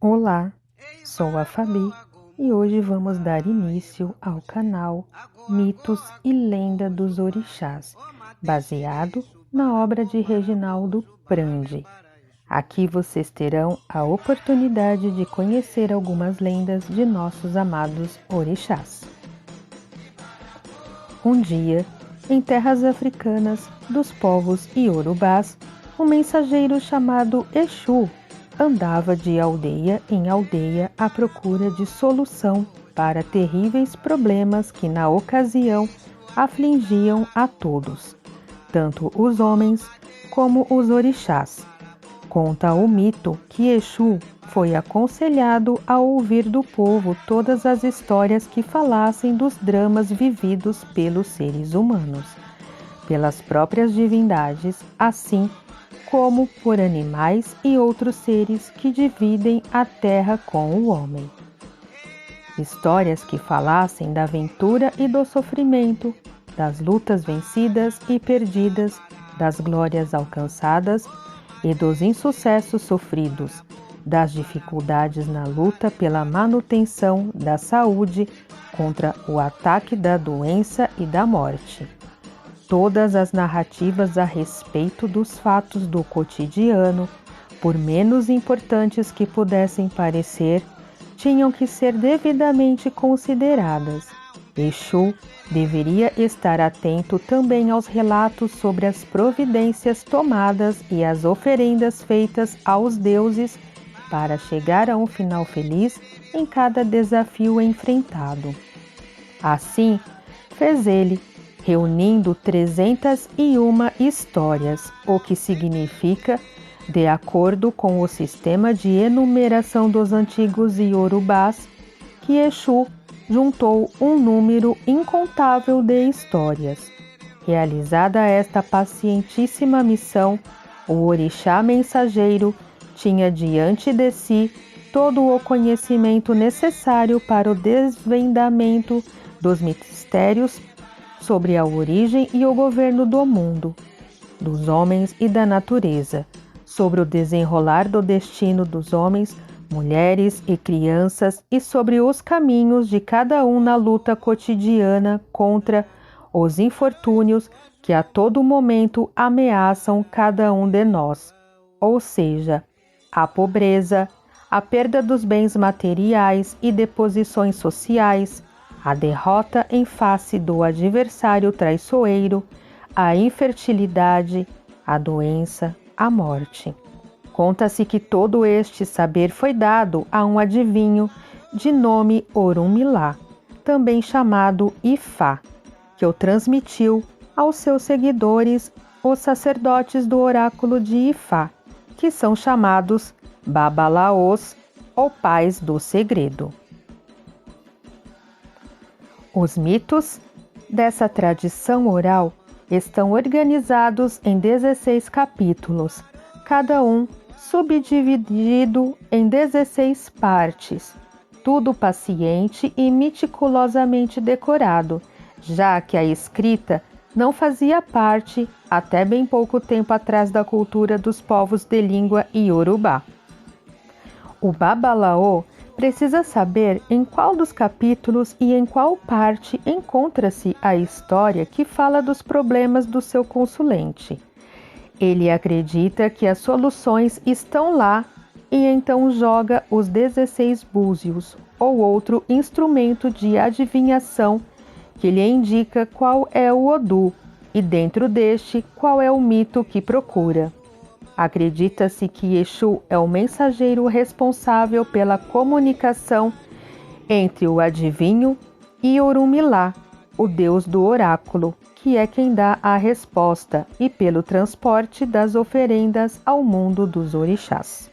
Olá, sou a Fabi e hoje vamos dar início ao canal Mitos e Lenda dos Orixás, baseado na obra de Reginaldo Prandi. Aqui vocês terão a oportunidade de conhecer algumas lendas de nossos amados orixás. Um dia, em terras africanas dos povos iorubás, um mensageiro chamado Exu andava de aldeia em aldeia à procura de solução para terríveis problemas que na ocasião afligiam a todos, tanto os homens como os orixás. Conta o mito que Exu foi aconselhado a ouvir do povo todas as histórias que falassem dos dramas vividos pelos seres humanos, pelas próprias divindades, assim como por animais e outros seres que dividem a terra com o homem. Histórias que falassem da aventura e do sofrimento, das lutas vencidas e perdidas, das glórias alcançadas e dos insucessos sofridos, das dificuldades na luta pela manutenção da saúde contra o ataque da doença e da morte. Todas as narrativas a respeito dos fatos do cotidiano, por menos importantes que pudessem parecer, tinham que ser devidamente consideradas. Exu deveria estar atento também aos relatos sobre as providências tomadas e as oferendas feitas aos deuses para chegar a um final feliz em cada desafio enfrentado. Assim, fez ele, reunindo 301 histórias, o que significa, de acordo com o sistema de enumeração dos antigos iorubás, que Exu juntou um número incontável de histórias. Realizada esta pacientíssima missão, o orixá mensageiro tinha diante de si todo o conhecimento necessário para o desvendamento dos mistérios sobre a origem e o governo do mundo, dos homens e da natureza, sobre o desenrolar do destino dos homens, mulheres e crianças e sobre os caminhos de cada um na luta cotidiana contra os infortúnios que a todo momento ameaçam cada um de nós, ou seja, a pobreza, a perda dos bens materiais e de posições sociais, a derrota em face do adversário traiçoeiro, a infertilidade, a doença, a morte. Conta-se que todo este saber foi dado a um adivinho de nome Orunmilá, também chamado Ifá, que o transmitiu aos seus seguidores, os sacerdotes do oráculo de Ifá, que são chamados Babalaós ou pais do segredo. Os mitos dessa tradição oral estão organizados em 16 capítulos, cada um subdividido em 16 partes, tudo paciente e meticulosamente decorado, já que a escrita não fazia parte, até bem pouco tempo atrás, da cultura dos povos de língua iorubá. O Babalaô precisa saber em qual dos capítulos e em qual parte encontra-se a história que fala dos problemas do seu consulente. Ele acredita que as soluções estão lá e então joga os 16 búzios, ou outro instrumento de adivinhação, que lhe indica qual é o Odu e, dentro deste, qual é o mito que procura. Acredita-se que Exu é o mensageiro responsável pela comunicação entre o adivinho e Orunmilá, o deus do oráculo, que é quem dá a resposta, e pelo transporte das oferendas ao mundo dos orixás.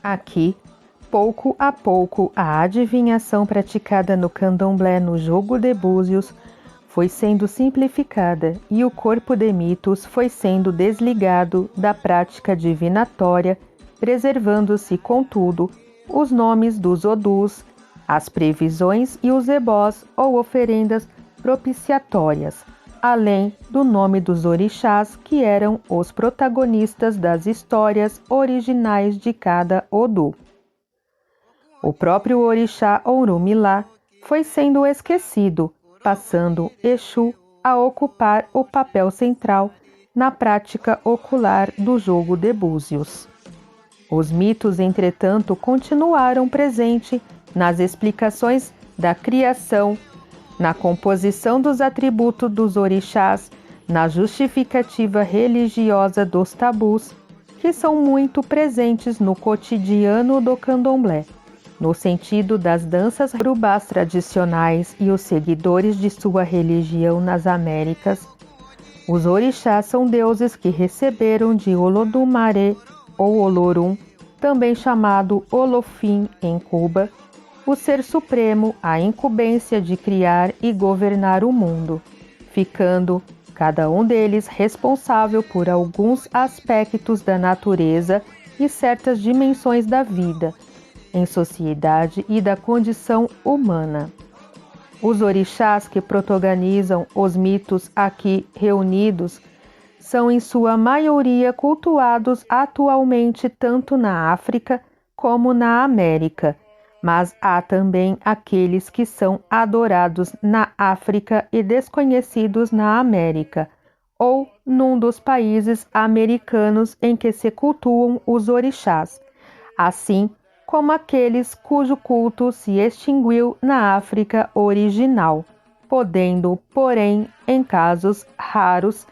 Aqui, pouco a pouco, a adivinhação praticada no candomblé no jogo de búzios foi sendo simplificada e o corpo de mitos foi sendo desligado da prática divinatória, preservando-se, contudo, os nomes dos odus, as previsões e os ebós ou oferendas propiciatórias, além do nome dos orixás que eram os protagonistas das histórias originais de cada Odu. O próprio orixá Orunmilá foi sendo esquecido, passando Exu a ocupar o papel central na prática ocular do jogo de búzios. Os mitos, entretanto, continuaram presentes nas explicações da criação, na composição dos atributos dos orixás, na justificativa religiosa dos tabus, que são muito presentes no cotidiano do candomblé, no sentido das danças urubás tradicionais e os seguidores de sua religião nas Américas. Os orixás são deuses que receberam de Olodumare ou Olorum, também chamado Olofim em Cuba, o ser supremo, a incumbência de criar e governar o mundo, ficando cada um deles responsável por alguns aspectos da natureza e certas dimensões da vida, em sociedade e da condição humana. Os orixás que protagonizam os mitos aqui reunidos são em sua maioria cultuados atualmente tanto na África como na América, mas há também aqueles que são adorados na África e desconhecidos na América, ou num dos países americanos em que se cultuam os orixás, assim como aqueles cujo culto se extinguiu na África original, podendo, porém, em casos raros,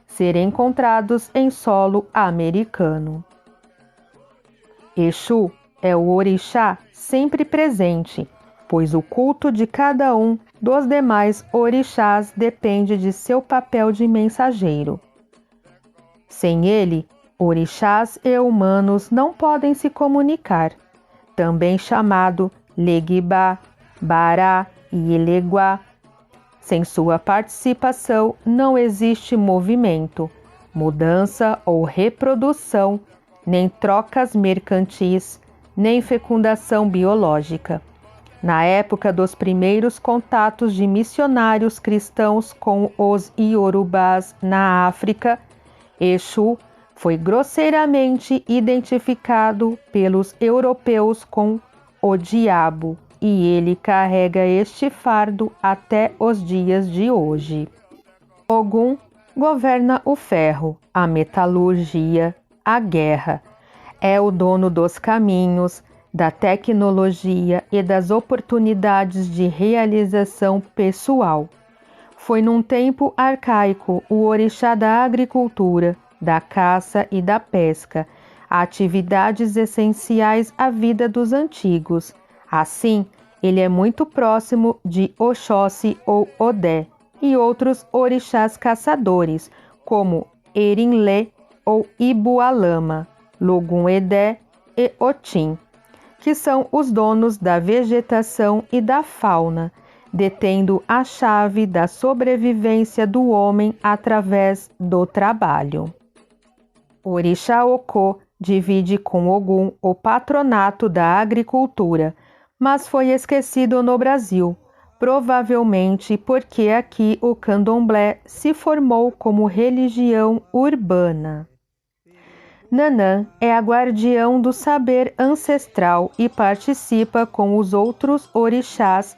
ser encontrados em solo americano. Exu é o orixá sempre presente, pois o culto de cada um dos demais orixás depende de seu papel de mensageiro. Sem ele, orixás e humanos não podem se comunicar, também chamado Legibá, Bará e Eleguá. Sem sua participação não existe movimento, mudança ou reprodução, nem trocas mercantis, nem fecundação biológica. Na época dos primeiros contatos de missionários cristãos com os iorubás na África, Exu foi grosseiramente identificado pelos europeus com o diabo, e ele carrega este fardo até os dias de hoje. Ogum governa o ferro, a metalurgia, a guerra. É o dono dos caminhos, da tecnologia e das oportunidades de realização pessoal. Foi num tempo arcaico o orixá da agricultura, da caça e da pesca, atividades essenciais à vida dos antigos. Assim, ele é muito próximo de Oxóssi ou Odé e outros orixás caçadores, como Erinlé ou Ibualama, Logum-Edé e Otim, que são os donos da vegetação e da fauna, detendo a chave da sobrevivência do homem através do trabalho. Orixá Okô divide com Ogum o patronato da agricultura, mas foi esquecido no Brasil, provavelmente porque aqui o candomblé se formou como religião urbana. Nanã é a guardião do saber ancestral e participa com os outros orixás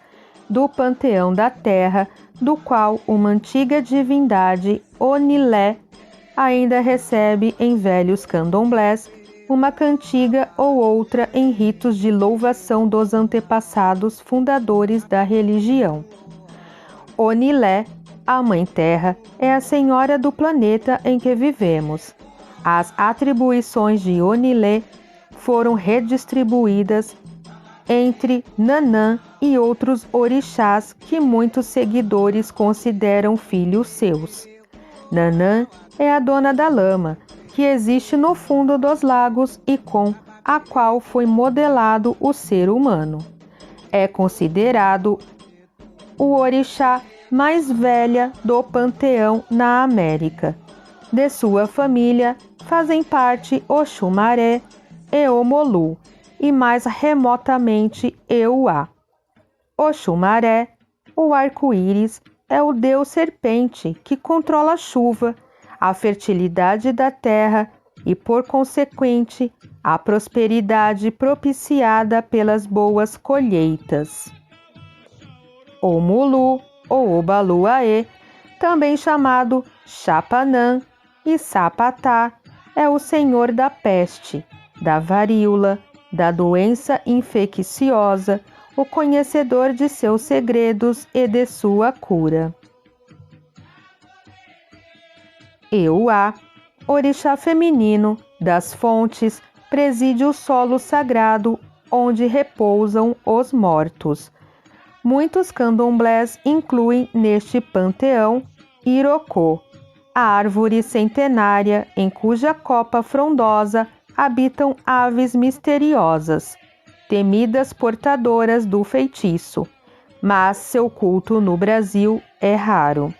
do panteão da terra, do qual uma antiga divindade, Onilé, ainda recebe em velhos candomblés uma cantiga ou outra em ritos de louvação dos antepassados fundadores da religião. Onilé, a Mãe Terra, é a senhora do planeta em que vivemos. As atribuições de Onilé foram redistribuídas entre Nanã e outros orixás que muitos seguidores consideram filhos seus. Nanã é a dona da lama, que existe no fundo dos lagos e com a qual foi modelado o ser humano. É considerado o orixá mais velha do panteão na América. De sua família fazem parte Oxumaré e Omolu, e mais remotamente Euá. Oxumaré, o arco-íris, é o deus serpente que controla a chuva, a fertilidade da terra e, por consequente, a prosperidade propiciada pelas boas colheitas. O Mulu ou Obaluaê, também chamado Chapanã e Sapatá, é o senhor da peste, da varíola, da doença infecciosa, o conhecedor de seus segredos e de sua cura. Euá, orixá feminino das fontes, preside o solo sagrado onde repousam os mortos. Muitos candomblés incluem neste panteão Irocô, a árvore centenária em cuja copa frondosa habitam aves misteriosas, temidas portadoras do feitiço, mas seu culto no Brasil é raro.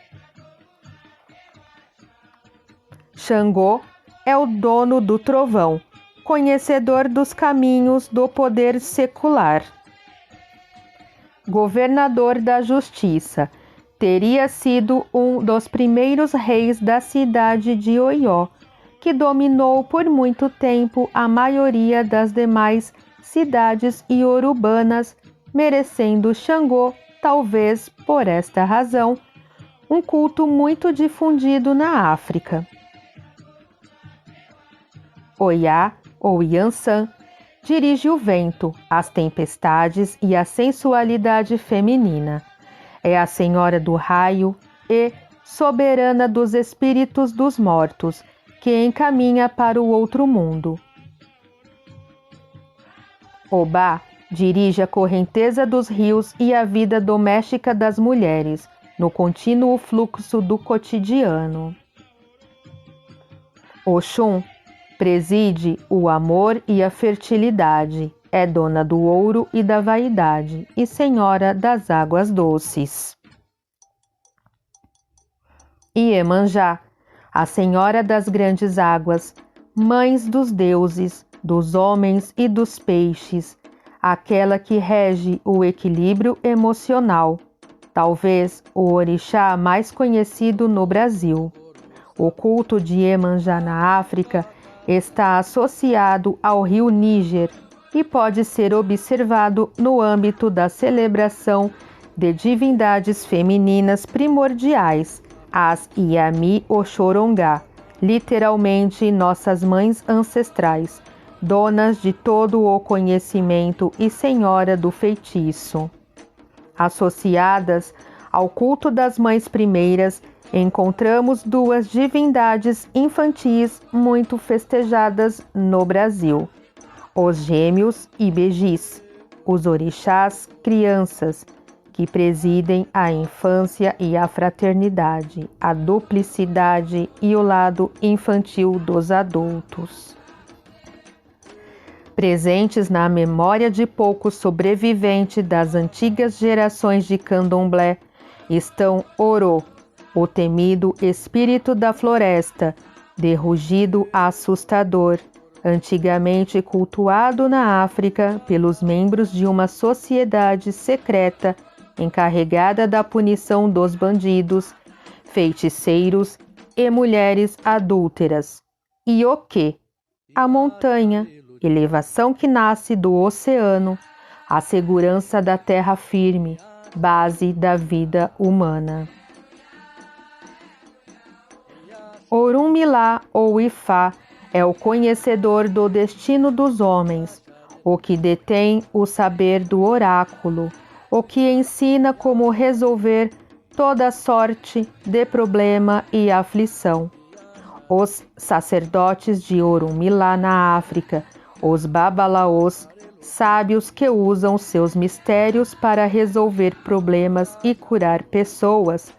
Xangô é o dono do trovão, conhecedor dos caminhos do poder secular. Governador da Justiça, teria sido um dos primeiros reis da cidade de Oió, que dominou por muito tempo a maioria das demais cidades iorubanas, merecendo Xangô, talvez por esta razão, um culto muito difundido na África. Oiá, ou Yansan, dirige o vento, as tempestades e a sensualidade feminina. É a senhora do raio e soberana dos espíritos dos mortos, que encaminha para o outro mundo. Obá dirige a correnteza dos rios e a vida doméstica das mulheres, no contínuo fluxo do cotidiano. Oxum preside o amor e a fertilidade, é dona do ouro e da vaidade e senhora das águas doces. Iemanjá, a senhora das grandes águas, mães dos deuses, dos homens e dos peixes, aquela que rege o equilíbrio emocional, talvez o orixá mais conhecido no Brasil. O culto de Iemanjá na África está associado ao rio Níger e pode ser observado no âmbito da celebração de divindades femininas primordiais, as Iami Oxorongá, literalmente nossas mães ancestrais, donas de todo o conhecimento e senhora do feitiço. Associadas ao culto das mães primeiras, encontramos duas divindades infantis muito festejadas no Brasil: os gêmeos e Begis, os orixás crianças, que presidem a infância e a fraternidade, a duplicidade e o lado infantil dos adultos. Presentes na memória de poucos sobreviventes das antigas gerações de candomblé estão Orô, o temido espírito da floresta, de rugido assustador, antigamente cultuado na África pelos membros de uma sociedade secreta encarregada da punição dos bandidos, feiticeiros e mulheres adúlteras. E o que? A montanha, elevação que nasce do oceano, a segurança da terra firme, base da vida humana. Orunmilá ou Ifá é o conhecedor do destino dos homens, o que detém o saber do oráculo, o que ensina como resolver toda sorte de problema e aflição. Os sacerdotes de Orunmilá na África, os babalaôs, sábios que usam seus mistérios para resolver problemas e curar pessoas,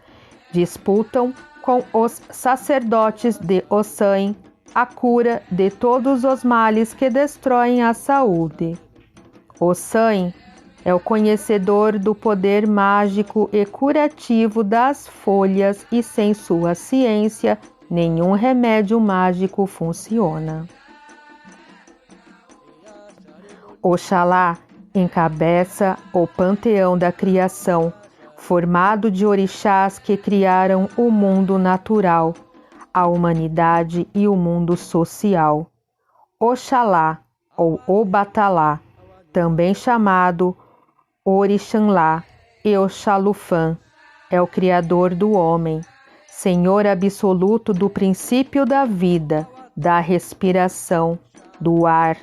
disputam com os sacerdotes de Ossan a cura de todos os males que destroem a saúde. Ossan é o conhecedor do poder mágico e curativo das folhas e sem sua ciência nenhum remédio mágico funciona. Oxalá encabeça o panteão da criação, formado de orixás que criaram o mundo natural, a humanidade e o mundo social. Oxalá ou Obatalá, também chamado Orixanlá e Oxalufã, é o Criador do homem, Senhor absoluto do princípio da vida, da respiração, do ar,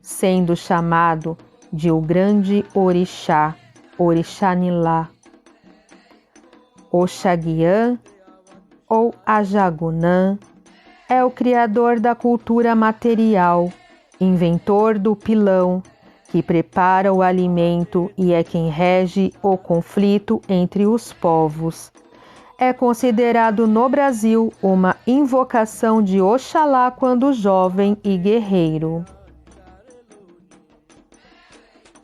sendo chamado de o grande Orixá, Orixanilá. Oxaguian ou Ajagunã é o criador da cultura material, inventor do pilão, que prepara o alimento e é quem rege o conflito entre os povos. É considerado no Brasil uma invocação de Oxalá quando jovem e guerreiro.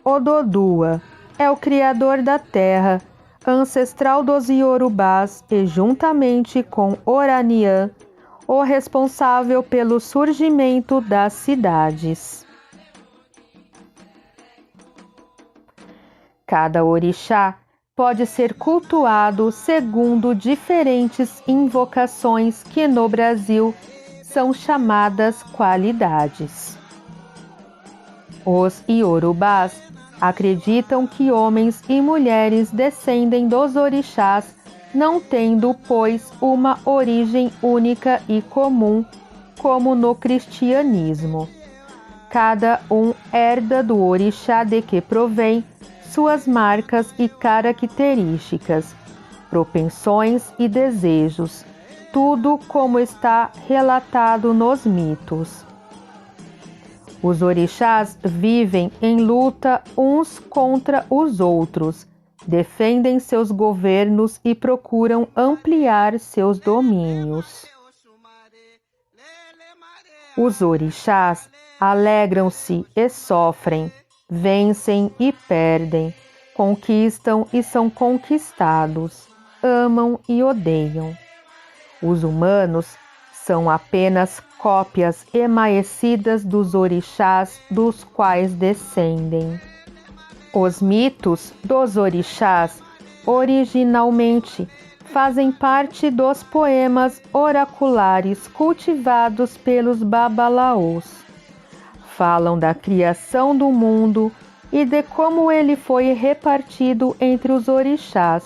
Ododua é o criador da terra, ancestral dos Iorubás e, juntamente com Oraniã, o responsável pelo surgimento das cidades. Cada orixá pode ser cultuado segundo diferentes invocações que no Brasil são chamadas qualidades. Os Iorubás acreditam que homens e mulheres descendem dos orixás, não tendo, pois, uma origem única e comum, como no cristianismo. Cada um herda do orixá de que provém suas marcas e características, propensões e desejos, tudo como está relatado nos mitos. Os orixás vivem em luta uns contra os outros, defendem seus governos e procuram ampliar seus domínios. Os orixás alegram-se e sofrem, vencem e perdem, conquistam e são conquistados, amam e odeiam. Os humanos são apenas cópias emaecidas dos orixás dos quais descendem. Os mitos dos orixás originalmente fazem parte dos poemas oraculares cultivados pelos babalaôs. Falam da criação do mundo e de como ele foi repartido entre os orixás.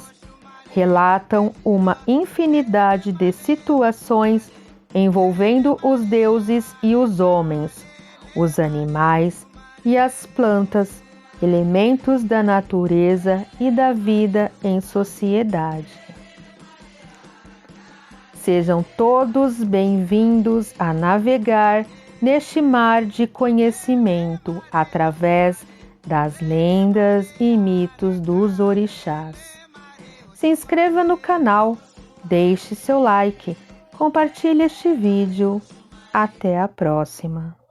Relatam uma infinidade de situações envolvendo os deuses e os homens, os animais e as plantas, elementos da natureza e da vida em sociedade. Sejam todos bem-vindos a navegar neste mar de conhecimento através das lendas e mitos dos orixás. Se inscreva no canal, deixe seu like, compartilhe este vídeo. Até a próxima!